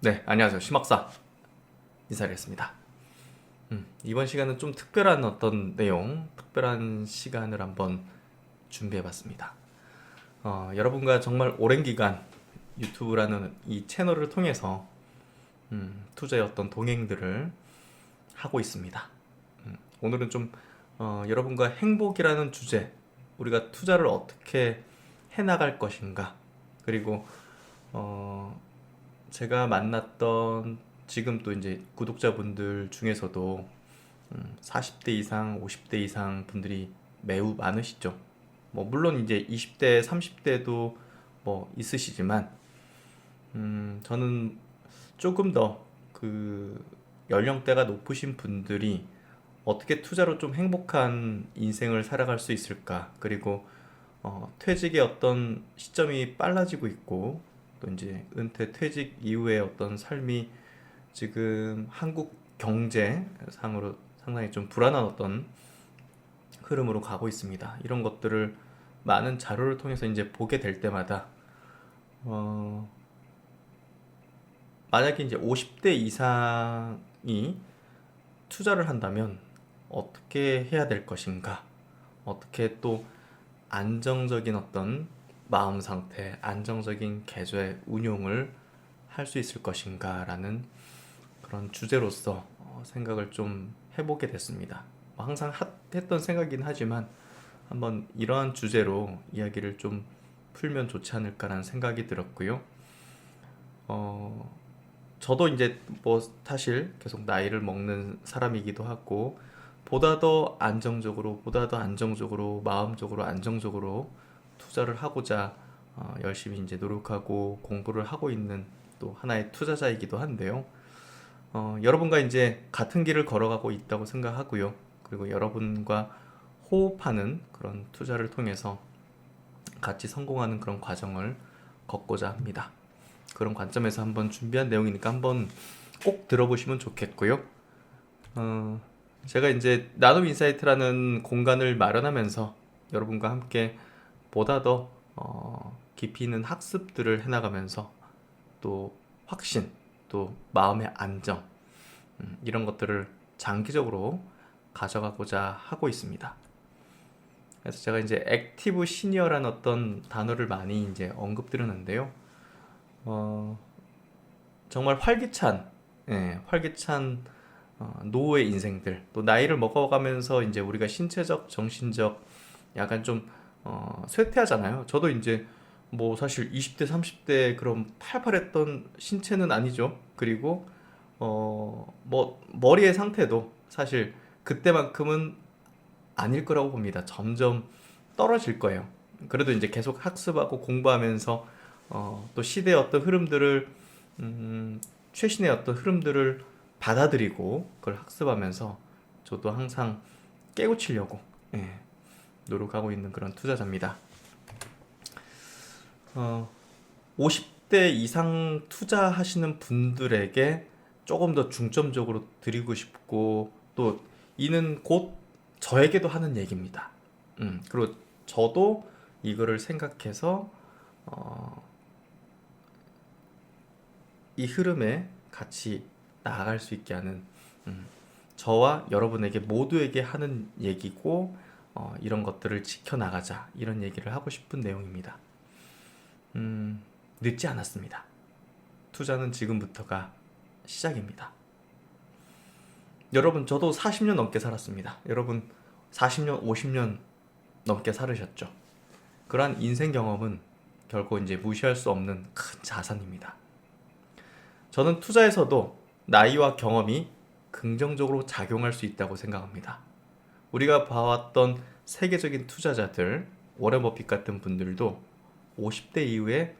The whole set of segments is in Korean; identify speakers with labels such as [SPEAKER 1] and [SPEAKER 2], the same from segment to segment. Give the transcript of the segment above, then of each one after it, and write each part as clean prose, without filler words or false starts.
[SPEAKER 1] 네, 안녕하세요. 심학사 인사드리겠습니다. 이번 시간은 좀 특별한 어떤 내용, 특별한 시간을 한번 준비해봤습니다. 여러분과 정말 오랜 기간 유튜브라는 이 채널을 통해서 투자의 어떤 동행들을 하고 있습니다. 오늘은 좀 여러분과 행복이라는 주제, 우리가 투자를 어떻게 해나갈 것인가, 그리고 어, 제가 만났던 지금 또 이제 구독자분들 중에서도 40대 이상, 50대 이상 분들이 매우 많으시죠. 뭐 물론 이제 20대, 30대도 뭐 있으시지만 저는 조금 더 그 연령대가 높으신 분들이 어떻게 투자로 좀 행복한 인생을 살아갈 수 있을까? 그리고 퇴직의 어떤 시점이 빨라지고 있고 또 이제 은퇴 퇴직 이후의 어떤 삶이 지금 한국 경제상으로 상당히 좀 불안한 어떤 흐름으로 가고 있습니다. 이런 것들을 많은 자료를 통해서 이제 보게 될 때마다 어, 만약에 이제 50대 이상이 투자를 한다면 어떻게 해야 될 것인가? 어떻게 또 안정적인 어떤 마음 상태, 안정적인 계좌의 운용을 할 수 있을 것인가라는 그런 주제로서 생각을 좀 해보게 됐습니다. 항상 했던 생각이긴 하지만 한번 이러한 주제로 이야기를 좀 풀면 좋지 않을까라는 생각이 들었고요. 어, 저도 이제 뭐 사실 계속 나이를 먹는 사람이기도 하고 보다 더 안정적으로 마음적으로 안정적으로 투자를 하고자 열심히 이제 노력하고 공부를 하고 있는 또 하나의 투자자이기도 한데요. 여러분과 이제 같은 길을 걸어가고 있다고 생각하고요. 그리고 여러분과 호흡하는 그런 투자를 통해서 같이 성공하는 그런 과정을 걷고자 합니다. 그런 관점에서 한번 준비한 내용이니까 한번 꼭 들어보시면 좋겠고요. 어, 제가 이제 나눔 인사이트라는 공간을 마련하면서 여러분과 함께 보다 더 깊이 있는 학습들을 해나가면서 또 확신, 또 마음의 안정, 이런 것들을 장기적으로 가져가고자 하고 있습니다. 그래서 제가 이제 액티브 시니어라는 어떤 단어를 많이 이제 언급드렸는데요. 어, 정말 활기찬 노후의 인생들, 또 나이를 먹어가면서 이제 우리가 신체적, 정신적 약간 좀 쇠퇴하잖아요. 저도 이제 뭐 사실 20대, 30대 그런 팔팔했던 신체는 아니죠. 그리고 뭐 머리의 상태도 사실 그때만큼은 아닐 거라고 봅니다. 점점 떨어질 거예요. 그래도 이제 계속 학습하고 공부하면서 또 시대의 어떤 흐름들을 최신의 어떤 흐름들을 받아들이고 그걸 학습하면서 저도 항상 깨우치려고 예, 노력하고 있는 그런 투자자입니다. 어, 50대 이상 투자하시는 분들에게 조금 더 중점적으로 드리고 싶고 또 이는 곧 저에게도 하는 얘기입니다. 그리고 저도 이거를 생각해서 어, 이 흐름에 같이 나아갈 수 있게 하는 저와 여러분에게 모두에게 하는 얘기고 이런 것들을 지켜나가자 이런 얘기를 하고 싶은 내용입니다. 늦지 않았습니다. 투자는 지금부터가 시작입니다. 여러분 저도 40년 넘게 살았습니다. 여러분 40년, 50년 넘게 살으셨죠. 그러한 인생 경험은 결코 이제 무시할 수 없는 큰 자산입니다. 저는 투자에서도 나이와 경험이 긍정적으로 작용할 수 있다고 생각합니다. 우리가 봐왔던 세계적인 투자자들, 워렌 버핏 같은 분들도 50대 이후에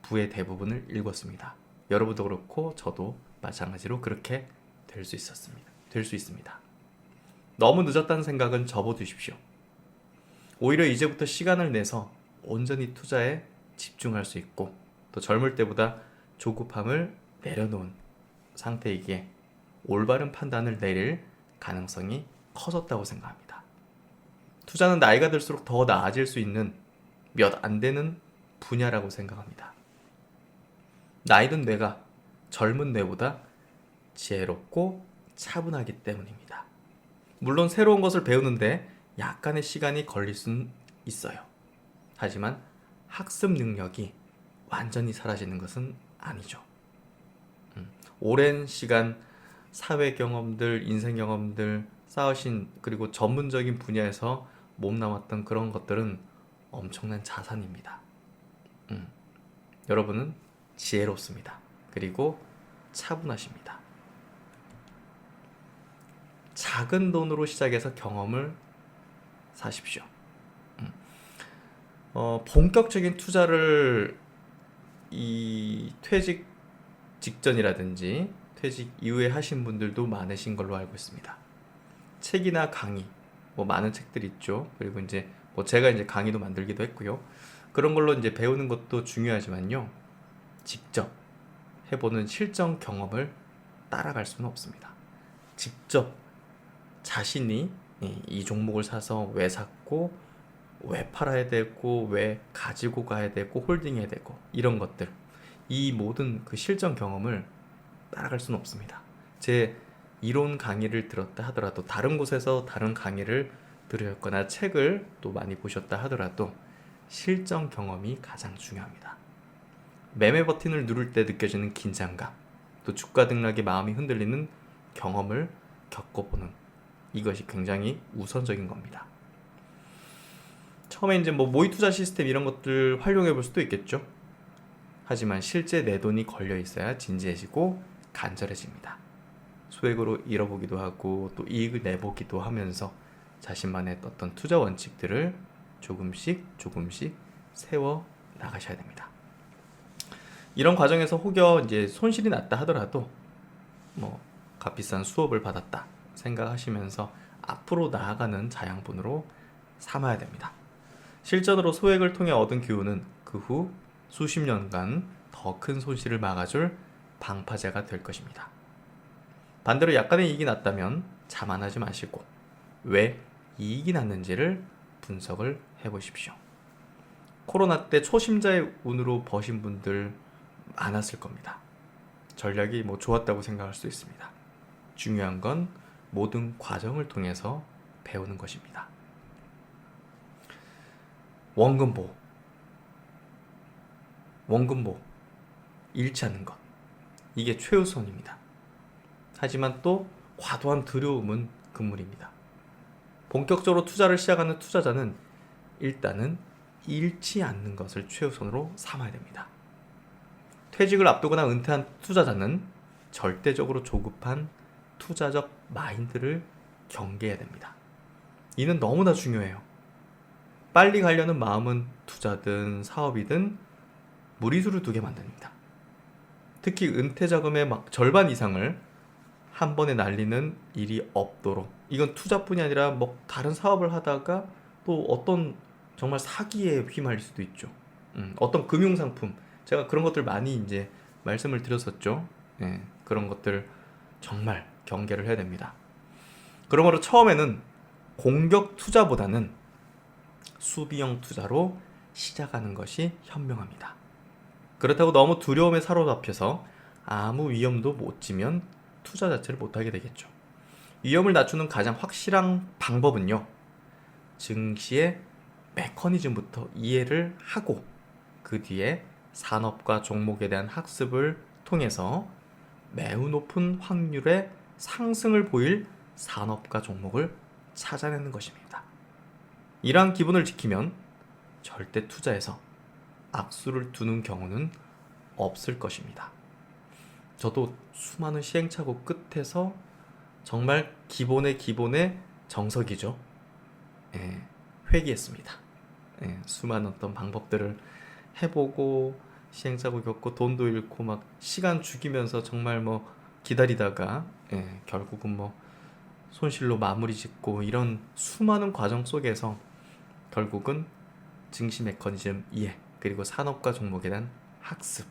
[SPEAKER 1] 부의 대부분을 읽었습니다. 여러분도 그렇고 저도 마찬가지로 그렇게 될 수 있었습니다. 될 수 있습니다. 너무 늦었다는 생각은 접어두십시오. 오히려 이제부터 시간을 내서 온전히 투자에 집중할 수 있고 또 젊을 때보다 조급함을 내려놓은 상태이기에 올바른 판단을 내릴 가능성이 커졌다고 생각합니다. 투자는 나이가 들수록 더 나아질 수 있는 몇 안 되는 분야라고 생각합니다. 나이 든 뇌가 젊은 뇌보다 지혜롭고 차분하기 때문입니다. 물론 새로운 것을 배우는데 약간의 시간이 걸릴 수는 있어요. 하지만 학습 능력이 완전히 사라지는 것은 아니죠. 오랜 시간 사회 경험들, 인생 경험들 쌓으신, 그리고 전문적인 분야에서 몸담았던 그런 것들은 엄청난 자산입니다. 여러분은 지혜롭습니다. 그리고 차분하십니다. 작은 돈으로 시작해서 경험을 사십시오. 본격적인 투자를 이 퇴직 직전이라든지 퇴직 이후에 하신 분들도 많으신 걸로 알고 있습니다. 책이나 강의, 많은 책들이 있죠. 그리고 이제 제가 이제 강의도 만들기도 했고요. 그런 걸로 이제 배우는 것도 중요하지만요. 직접 해보는 실전 경험을 따라갈 수는 없습니다. 직접 자신이 이 종목을 사서 왜 샀고, 왜 팔아야 되고, 왜 가지고 가야 되고, 홀딩해야 되고, 이런 것들, 이 모든 그 실전 경험을 따라갈 수는 없습니다. 제 이론 강의를 들었다 하더라도, 다른 곳에서 다른 강의를 들으셨거나 책을 또 많이 보셨다 하더라도 실전 경험이 가장 중요합니다. 매매 버튼을 누를 때 느껴지는 긴장감, 또 주가 등락에 마음이 흔들리는 경험을 겪어보는, 이것이 굉장히 우선적인 겁니다. 처음에 이제 모의 투자 시스템 이런 것들 활용해 볼 수도 있겠죠. 하지만 실제 내 돈이 걸려 있어야 진지해지고 간절해집니다. 소액으로 잃어보기도 하고 또 이익을 내보기도 하면서 자신만의 어떤 투자 원칙들을 조금씩 세워 나가셔야 됩니다. 이런 과정에서 혹여 이제 손실이 났다 하더라도 값비싼 수업을 받았다 생각하시면서 앞으로 나아가는 자양분으로 삼아야 됩니다. 실전으로 소액을 통해 얻은 교훈은 그 후 수십 년간 더 큰 손실을 막아줄 방파제가 될 것입니다. 반대로 약간의 이익이 났다면 자만하지 마시고 왜 이익이 났는지를 분석을 해보십시오. 코로나 때 초심자의 운으로 버신 분들 많았을 겁니다. 전략이 좋았다고 생각할 수 있습니다. 중요한 건 모든 과정을 통해서 배우는 것입니다. 원금보 잃지 않는 것, 이게 최우선입니다. 하지만 또 과도한 두려움은 금물입니다. 본격적으로 투자를 시작하는 투자자는 일단은 잃지 않는 것을 최우선으로 삼아야 됩니다. 퇴직을 앞두거나 은퇴한 투자자는 절대적으로 조급한 투자적 마인드를 경계해야 됩니다. 이는 너무나 중요해요. 빨리 가려는 마음은 투자든 사업이든 무리수를 두게 만듭니다. 특히 은퇴 자금의 절반 이상을 한 번에 날리는 일이 없도록, 이건 투자뿐이 아니라 다른 사업을 하다가 또 어떤 정말 사기에 휘말릴 수도 있죠. 어떤 금융상품, 제가 그런 것들 많이 이제 말씀을 드렸었죠. 그런 것들 정말 경계를 해야 됩니다. 그러므로 처음에는 공격 투자보다는 수비형 투자로 시작하는 것이 현명합니다. 그렇다고 너무 두려움에 사로잡혀서 아무 위험도 못 지면 투자 자체를 못하게 되겠죠. 위험을 낮추는 가장 확실한 방법은요, 증시의 메커니즘부터 이해를 하고 그 뒤에 산업과 종목에 대한 학습을 통해서 매우 높은 확률의 상승을 보일 산업과 종목을 찾아내는 것입니다. 이러한 기본을 지키면 절대 투자에서 악수를 두는 경우는 없을 것입니다. 저도 수많은 시행착오 끝에서 정말 기본의 정석이죠. 회귀했습니다. 수많은 어떤 방법들을 해보고 시행착오 겪고 돈도 잃고 시간 죽이면서 정말 기다리다가 결국은 손실로 마무리 짓고, 이런 수많은 과정 속에서 결국은 증시 메커니즘 이해, 그리고 산업과 종목에 대한 학습,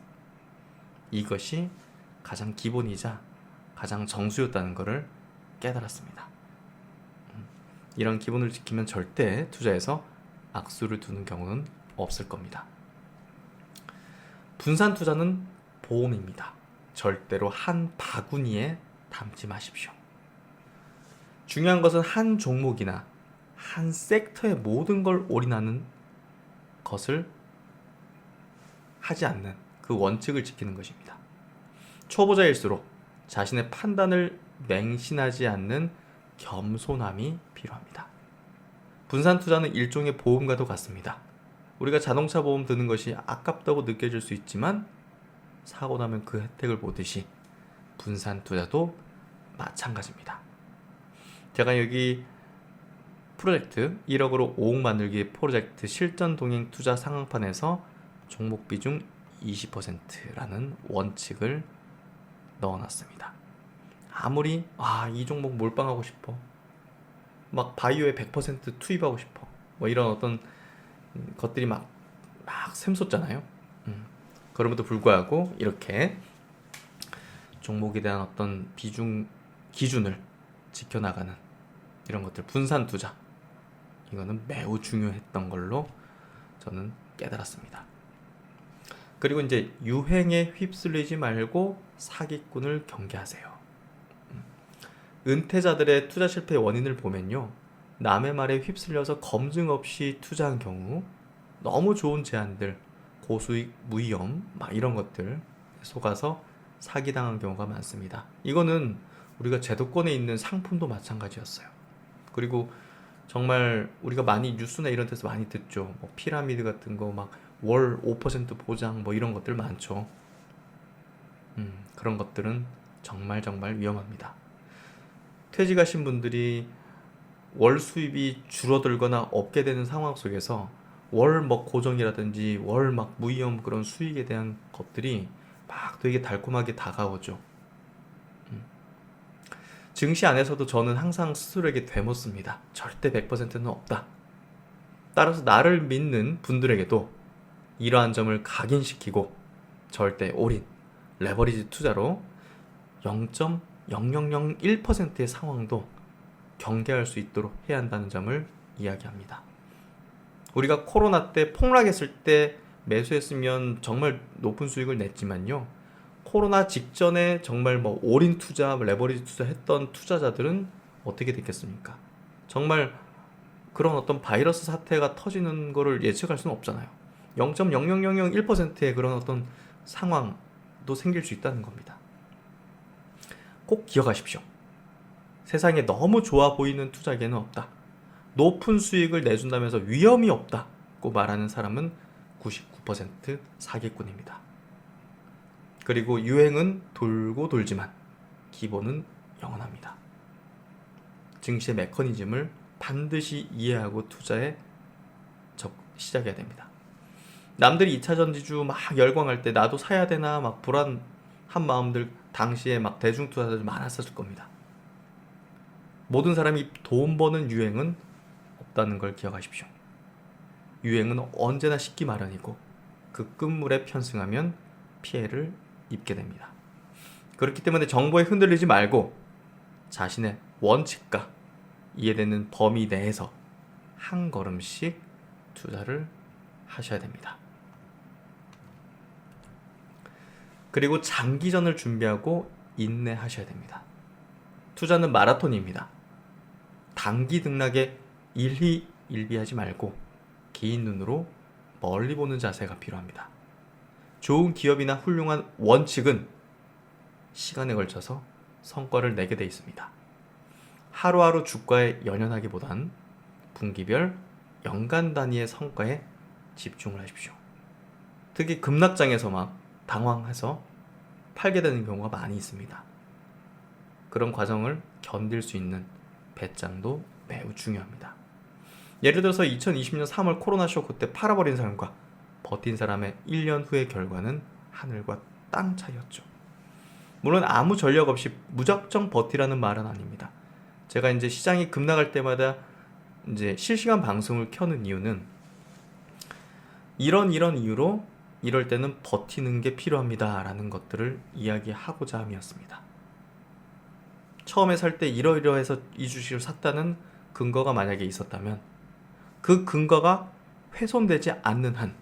[SPEAKER 1] 이것이 가장 기본이자 가장 정수였다는 것을 깨달았습니다. 이런 기본을 지키면 절대 투자에서 악수를 두는 경우는 없을 겁니다. 분산 투자는 보험입니다. 절대로 한 바구니에 담지 마십시오. 중요한 것은 한 종목이나 한 섹터의 모든 걸 올인하는 것을 하지 않는 그 원칙을 지키는 것입니다. 초보자일수록 자신의 판단을 맹신하지 않는 겸손함이 필요합니다. 분산 투자는 일종의 보험과도 같습니다. 우리가 자동차 보험 드는 것이 아깝다고 느껴질 수 있지만 사고 나면 그 혜택을 보듯이 분산 투자도 마찬가지입니다. 제가 여기 프로젝트 1억으로 5억 만들기 프로젝트 실전 동행 투자 상황판에서 종목 비중 20%라는 원칙을 넣어놨습니다. 아무리 이 종목 몰빵하고 싶어, 막 바이오에 100% 투입하고 싶어, 뭐 이런 어떤 것들이 막 샘솟잖아요. 그럼에도 불구하고 이렇게 종목에 대한 어떤 기준을 지켜나가는 이런 것들, 분산 투자, 이거는 매우 중요했던 걸로 저는 깨달았습니다. 그리고 이제 유행에 휩쓸리지 말고 사기꾼을 경계하세요. 은퇴자들의 투자 실패의 원인을 보면요, 남의 말에 휩쓸려서 검증 없이 투자한 경우 너무 좋은 제안들, 고수익, 무위험 막 이런 것들 속아서 사기당한 경우가 많습니다. 이거는 우리가 제도권에 있는 상품도 마찬가지였어요. 그리고 정말 우리가 많이 뉴스나 이런 데서 많이 듣죠. 뭐 피라미드 같은 거 막 월 5% 보장 뭐 이런 것들 많죠. 그런 것들은 정말 위험합니다. 퇴직하신 분들이 월 수입이 줄어들거나 없게 되는 상황 속에서 월 뭐 고정이라든지 월 막 무위험 그런 수익에 대한 것들이 막 되게 달콤하게 다가오죠. 증시 안에서도 저는 항상 스스로에게 되묻습니다. 절대 100%는 없다. 따라서 나를 믿는 분들에게도 이러한 점을 각인시키고 절대 올인, 레버리지 투자로 0.0001%의 상황도 경계할 수 있도록 해야 한다는 점을 이야기합니다. 우리가 코로나 때 폭락했을 때 매수했으면 정말 높은 수익을 냈지만요, 코로나 직전에 정말 뭐 올인 투자, 레버리지 투자 했던 투자자들은 어떻게 됐겠습니까? 정말 그런 어떤 바이러스 사태가 터지는 거를 예측할 수는 없잖아요. 0.0001%의 그런 어떤 상황도 생길 수 있다는 겁니다. 꼭 기억하십시오. 세상에 너무 좋아 보이는 투자계는 없다. 높은 수익을 내준다면서 위험이 없다고 말하는 사람은 99% 사기꾼입니다. 그리고 유행은 돌고 돌지만 기본은 영원합니다. 증시의 메커니즘을 반드시 이해하고 투자에 시작해야 됩니다. 남들이 2차 전지주 막 열광할 때 나도 사야 되나 막 불안한 마음들, 당시에 막 대중 투자자들 많았을 겁니다. 모든 사람이 돈 버는 유행은 없다는 걸 기억하십시오. 유행은 언제나 식기 마련이고 그 끝물에 편승하면 피해를 입게 됩니다. 그렇기 때문에 정보에 흔들리지 말고 자신의 원칙과 이해되는 범위 내에서 한 걸음씩 투자를 하셔야 됩니다. 그리고 장기전을 준비하고 인내하셔야 됩니다. 투자는 마라톤입니다. 단기 등락에 일희일비하지 말고 긴 눈으로 멀리 보는 자세가 필요합니다. 좋은 기업이나 훌륭한 원칙은 시간에 걸쳐서 성과를 내게 돼 있습니다. 하루하루 주가에 연연하기보단 분기별, 연간 단위의 성과에 집중을 하십시오. 특히 급락장에서 막 당황해서 팔게 되는 경우가 많이 있습니다. 그런 과정을 견딜 수 있는 배짱도 매우 중요합니다. 예를 들어서 2020년 3월 코로나 쇼크 때 팔아버린 사람과 버틴 사람의 1년 후의 결과는 하늘과 땅 차이였죠. 물론 아무 전력 없이 무작정 버티라는 말은 아닙니다. 제가 이제 시장이 급락할 때마다 이제 실시간 방송을 켜는 이유는 이런 이유로 이럴 때는 버티는 게 필요합니다 라는 것들을 이야기하고자 함이었습니다. 처음에 살 때 이러이러해서 이 주식을 샀다는 근거가 만약에 있었다면 그 근거가 훼손되지 않는 한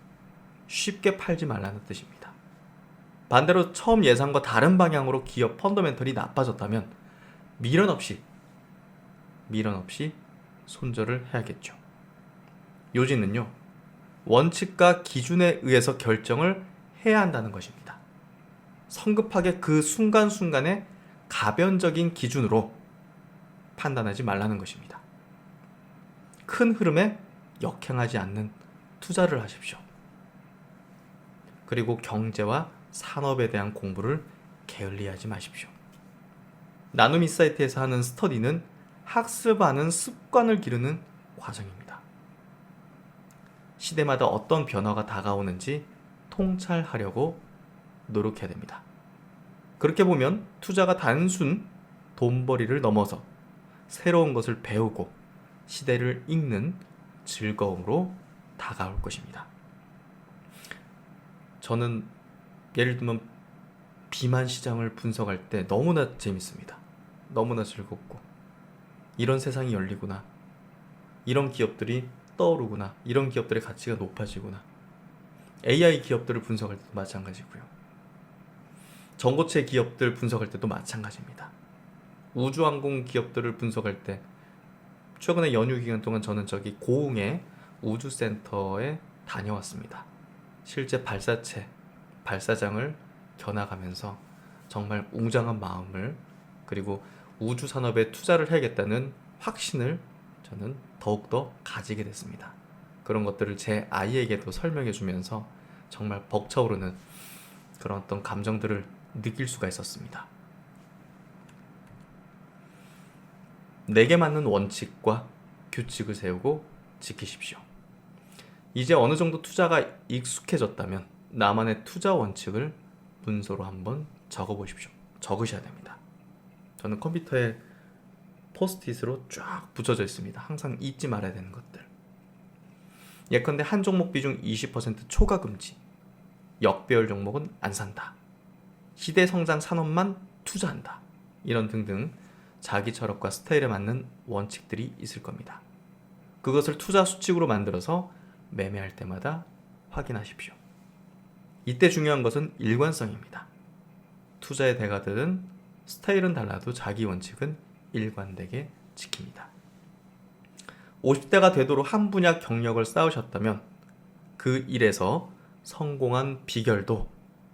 [SPEAKER 1] 쉽게 팔지 말라는 뜻입니다. 반대로 처음 예상과 다른 방향으로 기업 펀더멘털이 나빠졌다면 미련 없이 손절을 해야겠죠. 요지는요, 원칙과 기준에 의해서 결정을 해야 한다는 것입니다. 성급하게 그 순간순간의 가변적인 기준으로 판단하지 말라는 것입니다. 큰 흐름에 역행하지 않는 투자를 하십시오. 그리고 경제와 산업에 대한 공부를 게을리하지 마십시오. 나눔인사이트에서 하는 스터디는 학습하는 습관을 기르는 과정입니다. 시대마다 어떤 변화가 다가오는지 통찰하려고 노력해야 됩니다. 그렇게 보면 투자가 단순 돈벌이를 넘어서 새로운 것을 배우고 시대를 읽는 즐거움으로 다가올 것입니다. 저는 예를 들면 비만 시장을 분석할 때 너무나 재밌습니다. 너무나 즐겁고, 이런 세상이 열리구나, 이런 기업들이 떠오르구나, 이런 기업들의 가치가 높아지구나. AI 기업들을 분석할 때도 마찬가지고요. 전고체 기업들 분석할 때도 마찬가지입니다. 우주항공 기업들을 분석할 때, 최근에 연휴 기간 동안 저는 저기 고흥의 우주센터에 다녀왔습니다. 실제 발사장을 겨나가면서 정말 웅장한 마음을, 그리고 우주 산업에 투자를 해야겠다는 확신을 저는 더욱더 가지게 됐습니다. 그런 것들을 제 아이에게도 설명해 주면서 정말 벅차오르는 그런 어떤 감정들을 느낄 수가 있었습니다. 내게 맞는 원칙과 규칙을 세우고 지키십시오. 이제 어느 정도 투자가 익숙해졌다면 나만의 투자 원칙을 문서로 한번 적어보십시오. 적으셔야 됩니다. 저는 컴퓨터에 포스트잇으로 쫙 붙여져 있습니다. 항상 잊지 말아야 되는 것들. 예컨대 한 종목 비중 20% 초과 금지, 역배열 종목은 안 산다, 시대 성장 산업만 투자한다, 이런 등등 자기 철학과 스타일에 맞는 원칙들이 있을 겁니다. 그것을 투자 수칙으로 만들어서 매매할 때마다 확인하십시오. 이때 중요한 것은 일관성입니다. 투자의 대가들은 스타일은 달라도 자기 원칙은 일관되게 지킵니다. 50대가 되도록 한 분야 경력을 쌓으셨다면 그 일에서 성공한 비결도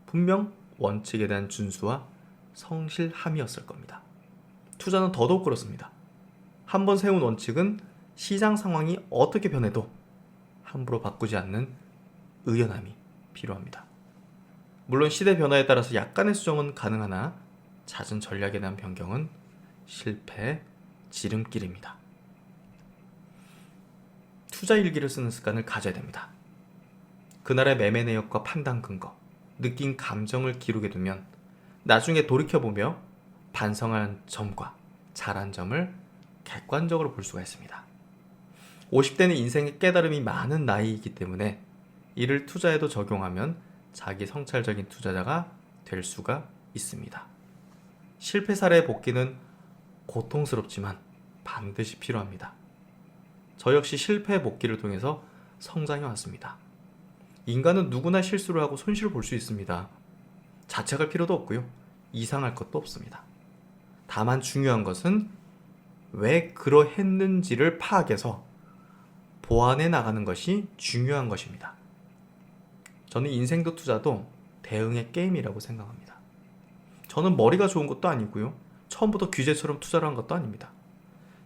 [SPEAKER 1] 분명 원칙에 대한 준수와 성실함이었을 겁니다. 투자는 더더욱 그렇습니다. 한번 세운 원칙은 시장 상황이 어떻게 변해도 함부로 바꾸지 않는 의연함이 필요합니다. 물론 시대 변화에 따라서 약간의 수정은 가능하나 잦은 전략에 대한 변경은 실패의 지름길입니다. 투자 일기를 쓰는 습관을 가져야 됩니다. 그날의 매매 내역과 판단 근거, 느낀 감정을 기록해 두면 나중에 돌이켜보며 반성한 점과 잘한 점을 객관적으로 볼 수가 있습니다. 50대는 인생의 깨달음이 많은 나이이기 때문에 이를 투자에도 적용하면 자기 성찰적인 투자자가 될 수가 있습니다. 실패 사례의 복기는 고통스럽지만 반드시 필요합니다. 저 역시 실패의 복기를 통해서 성장해 왔습니다. 인간은 누구나 실수를 하고 손실을 볼 수 있습니다. 자책할 필요도 없고요, 이상할 것도 없습니다. 다만 중요한 것은 왜 그러했는지를 파악해서 보완해 나가는 것이 중요한 것입니다. 저는 인생도 투자도 대응의 게임이라고 생각합니다. 저는 머리가 좋은 것도 아니고요, 처음부터 규제처럼 투자를 한 것도 아닙니다.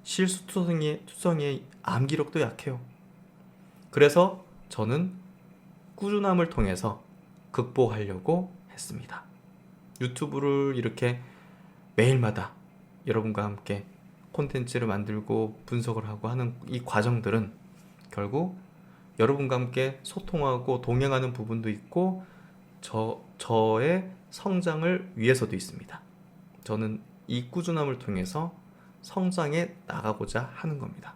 [SPEAKER 1] 실수투성이의 암기력도 약해요. 그래서 저는 꾸준함을 통해서 극복하려고 했습니다. 유튜브를 이렇게 매일마다 여러분과 함께 콘텐츠를 만들고 분석을 하고 하는 이 과정들은 결국 여러분과 함께 소통하고 동행하는 부분도 있고 저의 성장을 위해서도 있습니다. 저는 이 꾸준함을 통해서 성장해 나가고자 하는 겁니다.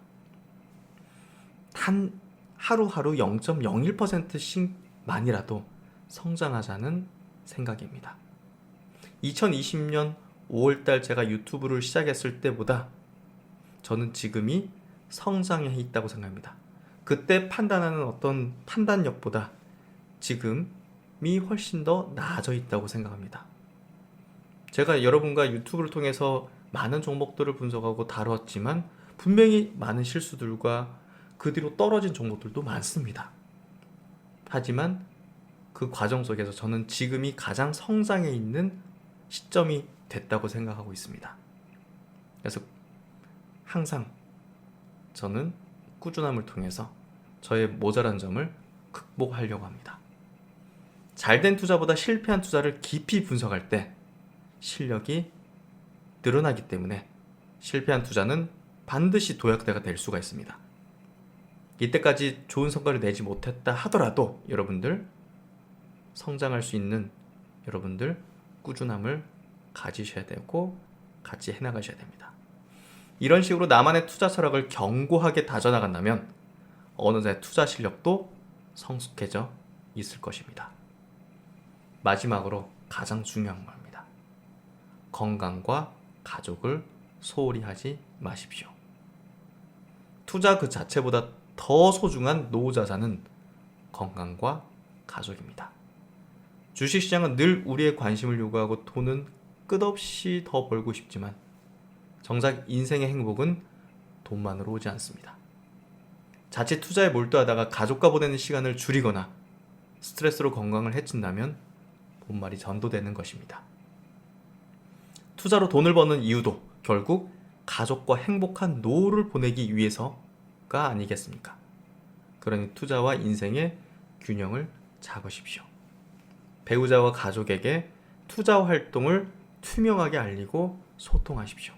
[SPEAKER 1] 단 하루하루 0.01%씩만이라도 성장하자는 생각입니다. 2020년 5월달 제가 유튜브를 시작했을 때보다 저는 지금이 성장해 있다고 생각합니다. 그때 판단하는 어떤 판단력보다 지금이 훨씬 더 나아져 있다고 생각합니다. 제가 여러분과 유튜브를 통해서 많은 종목들을 분석하고 다뤘지만 분명히 많은 실수들과 그 뒤로 떨어진 종목들도 많습니다. 하지만 그 과정 속에서 저는 지금이 가장 성장해 있는 시점이 됐다고 생각하고 있습니다. 그래서 항상 저는 꾸준함을 통해서 저의 모자란 점을 극복하려고 합니다. 잘된 투자보다 실패한 투자를 깊이 분석할 때 실력이 늘어나기 때문에 실패한 투자는 반드시 도약대가 될 수가 있습니다. 이때까지 좋은 성과를 내지 못했다 하더라도 여러분들 성장할 수 있는 여러분들 꾸준함을 가지셔야 되고 같이 해나가셔야 됩니다. 이런 식으로 나만의 투자 철학을 견고하게 다져나간다면 어느새 투자 실력도 성숙해져 있을 것입니다. 마지막으로 가장 중요한 겁니다. 건강과 가족을 소홀히 하지 마십시오. 투자 그 자체보다 더 소중한 노후자산은 건강과 가족입니다. 주식시장은 늘 우리의 관심을 요구하고 돈은 끝없이 더 벌고 싶지만 정작 인생의 행복은 돈만으로 오지 않습니다. 자칫 투자에 몰두하다가 가족과 보내는 시간을 줄이거나 스트레스로 건강을 해친다면 본말이 전도되는 것입니다. 투자로 돈을 버는 이유도 결국 가족과 행복한 노후를 보내기 위해서가 아니겠습니까? 그러니 투자와 인생의 균형을 잡으십시오. 배우자와 가족에게 투자 활동을 투명하게 알리고 소통하십시오.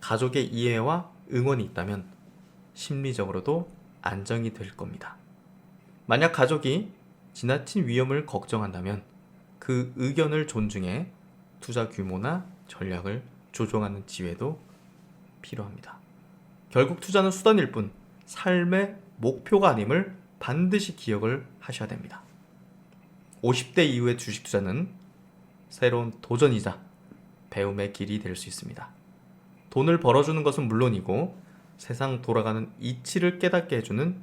[SPEAKER 1] 가족의 이해와 응원이 있다면 심리적으로도 안정이 될 겁니다. 만약 가족이 지나친 위험을 걱정한다면 그 의견을 존중해 투자 규모나 전략을 조정하는 지혜도 필요합니다. 결국 투자는 수단일 뿐 삶의 목표가 아님을 반드시 기억을 하셔야 됩니다. 50대 이후의 주식 투자는 새로운 도전이자 배움의 길이 될 수 있습니다. 돈을 벌어주는 것은 물론이고 세상 돌아가는 이치를 깨닫게 해주는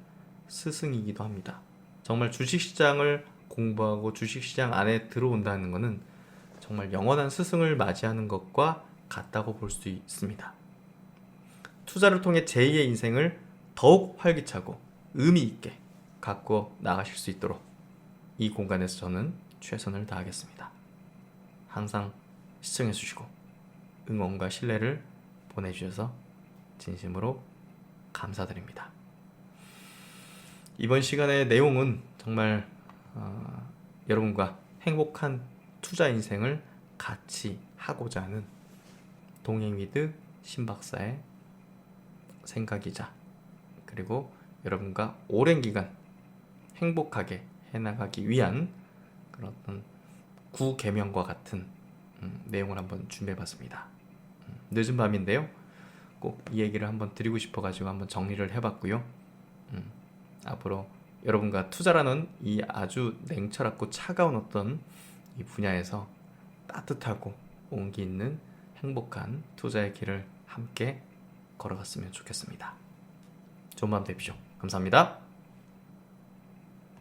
[SPEAKER 1] 스승이기도 합니다. 정말 주식시장을 공부하고 주식시장 안에 들어온다는 것은 정말 영원한 스승을 맞이하는 것과 같다고 볼 수 있습니다. 투자를 통해 제2의 인생을 더욱 활기차고 의미 있게 가꾸어 나가실 수 있도록 이 공간에서 저는 최선을 다하겠습니다. 항상 시청해 주시고 응원과 신뢰를 보내주셔서 진심으로 감사드립니다. 이번 시간의 내용은 정말 여러분과 행복한 투자 인생을 같이 하고자 하는 동행위드 신박사의 생각이자 그리고 여러분과 오랜 기간 행복하게 해나가기 위한 그런 구계명과 같은 내용을 한번 준비해봤습니다. 늦은 밤인데요. 꼭 이 얘기를 한번 드리고 싶어가지고 한번 정리를 해봤고요. 앞으로 여러분과 투자라는 이 아주 냉철하고 차가운 어떤 이 분야에서 따뜻하고 온기 있는 행복한 투자의 길을 함께 걸어갔으면 좋겠습니다. 좋은 밤 되십시오. 감사합니다.